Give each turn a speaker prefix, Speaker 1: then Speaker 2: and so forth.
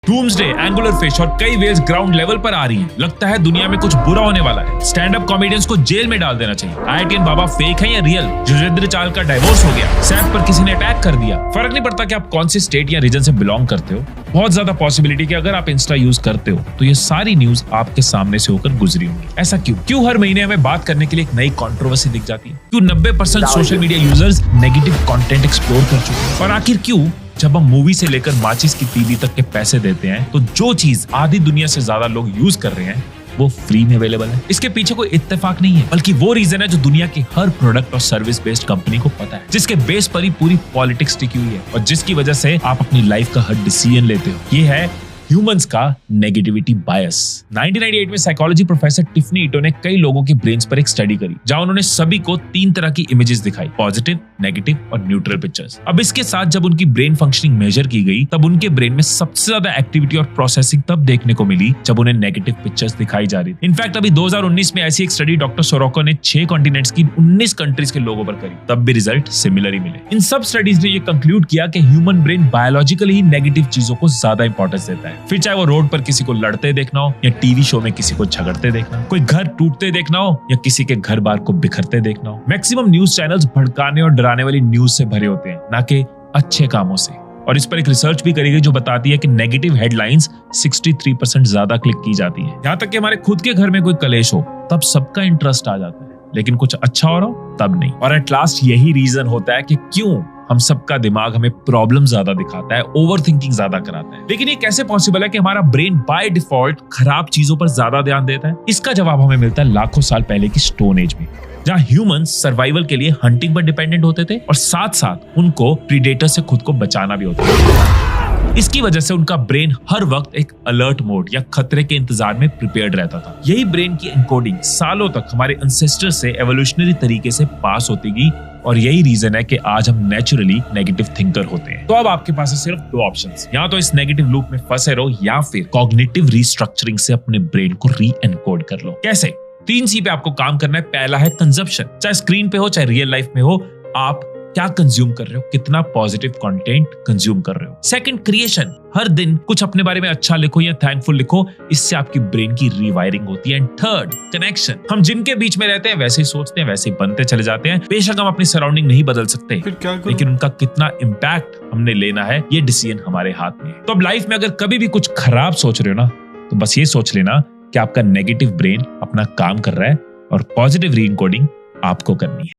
Speaker 1: Doomsday, angular fish और कई waves ground level पर आ रही हैं। लगता है दुनिया में कुछ बुरा होने वाला है। स्टैंड अप कॉमेडियंस को जेल में डाल देना चाहिए। IITian बाबा फेक है या रियल? युजवेंद्र चाहल का डाइवोर्स हो गया। सैफ पर किसी ने अटैक कर दिया। फर्क नहीं पड़ता कि आप कौन सी स्टेट या रीजन से बिलोंग करते हो। बहुत ज्यादा पॉसिबिलिटी कि अगर आप इंस्टा यूज करते हो तो ये सारी न्यूज आपके सामने से होकर गुजरी होंगी। ऐसा क्यों हर महीने हमें बात करने के लिए एक नई कंट्रोवर्सी दिख जाती है? क्यों 90% social media users negative content explore कर चुके हैं? और आखिर क्यों जब हम मूवी से लेकर माचिस की टीवी तक के पैसे देते हैं तो जो चीज आधी दुनिया से ज्यादा लोग यूज कर रहे हैं वो फ्री में अवेलेबल है? इसके पीछे कोई इत्तेफाक नहीं है, बल्कि वो रीजन है जो दुनिया की हर प्रोडक्ट और सर्विस बेस्ड कंपनी को पता है, जिसके बेस पर ही पूरी पॉलिटिक्स टिकी हुई है और जिसकी वजह से आप अपनी लाइफ का हर डिसीजन लेते हो। ये है ह्यूमंस का नेगेटिविटी बायस। 1998 में साइकोलॉजी प्रोफेसर टिफनी ईटो ने कई लोगों की ब्रेन्स पर एक स्टडी करी जहां उन्होंने सभी को 3 तरह की इमेजेस दिखाई, पॉजिटिव, नेगेटिव और न्यूट्रल पिक्चर्स। अब इसके साथ जब उनकी ब्रेन फंक्शनिंग मेजर की गई तब उनके ब्रेन में सबसे ज्यादा एक्टिविटी और प्रोसेसिंग तब देखने को मिली जब उन्हें नेगेटिव पिक्चर्स दिखाई जा रही थी। इनफैक्ट अभी 2019 में ऐसी एक स्टडी डॉक्टर सोरोको ने 6 कॉन्टिनेंट्स की 19 कंट्रीज के लोगों पर करी, तब भी रिजल्ट सिमिलर ही मिले। इन सब स्टडीज ने ये कंक्लूड किया कि ह्यूमन ब्रेन बायोलॉजिकली ही नेगेटिव चीजों को ज्यादा इंपॉर्टेंस देता है। फिर चाहे वो रोड पर किसी को लड़ते देखना हो या टीवी शो में किसी को झगड़ते देखना हो, कोई घर टूटते देखना हो या किसी के घर बार को बिखरते देखना हो। मैक्सिमम न्यूज चैनल्स भड़काने और डराने वाली न्यूज से भरे होते हैं, ना कि अच्छे कामों से। और इस पर एक रिसर्च भी करी गई जो बताती है कि नेगेटिव हेडलाइंस 63% ज्यादा क्लिक की जाती है। यहाँ तक कि हमारे खुद के घर में कोई कलेश हो तब सबका इंटरेस्ट आ जाता है, लेकिन कुछ अच्छा हो रहा हो तब नहीं। और एट लास्ट यही रीजन होता है कि क्यों हम सबका दिमाग हमें प्रॉब्लम ज्यादा दिखाता है, ओवर थिंकिंग ज्यादा कराता है। लेकिन ये कैसे पॉसिबल है कि हमारा ब्रेन बाय डिफॉल्ट खराब चीजों पर ज्यादा ध्यान देता है? इसका जवाब हमें मिलता है लाखों साल पहले की स्टोन एज में, जहां ह्यूमंस सर्वाइवल के लिए हंटिंग पर डिपेंडेंट होते थे और साथ साथ उनको प्रीडेटर से खुद को बचाना भी होता था। इसकी वजह से उनका ब्रेन हर वक्त एक अलर्ट मोड या खतरे के इंतजार में प्रिपेयर्ड रहता था। यही ब्रेन की एनकोडिंग सालों तक हमारे एंसेस्टर से एवोल्यूशनरी तरीके से पास होती गई और यही रीजन है कि आज हम नेचुरली नेगेटिव थिंकर होते हैं। तो अब आपके पास है सिर्फ 2 ऑप्शंस, या तो इस नेगेटिव लूप में फंसे रहो या फिर कॉग्निटिव रीस्ट्रक्चरिंग से अपने ब्रेन को री एनकोड कर लो। कैसे? 3 C पे आपको काम करना है। पहला है कंजप्शन, चाहे स्क्रीन पे हो चाहे रियल लाइफ में हो, आप क्या कंज्यूम कर रहे हो, कितना पॉजिटिव कंटेंट कंज्यूम कर रहे हो। सेकंड, क्रिएशन, हर दिन कुछ अपने बारे में अच्छा लिखो या थैंकफुल लिखो, इससे आपकी ब्रेन की रीवायरिंग होती है। एंड थर्ड, कनेक्शन, हम जिनके बीच में रहते हैं वैसे ही सोचते हैं, वैसे ही बनते चले जाते हैं। बेशक हम अपनी सराउंडिंग नहीं बदल सकते, लेकिन उनका कितना इम्पैक्ट हमने लेना है ये डिसीजन हमारे हाथ में है। तो अब लाइफ में अगर कभी भी कुछ खराब सोच रहे हो ना, तो बस ये सोच लेना कि आपका नेगेटिव ब्रेन अपना काम कर रहा है और पॉजिटिव री एनकोडिंग आपको करनी है।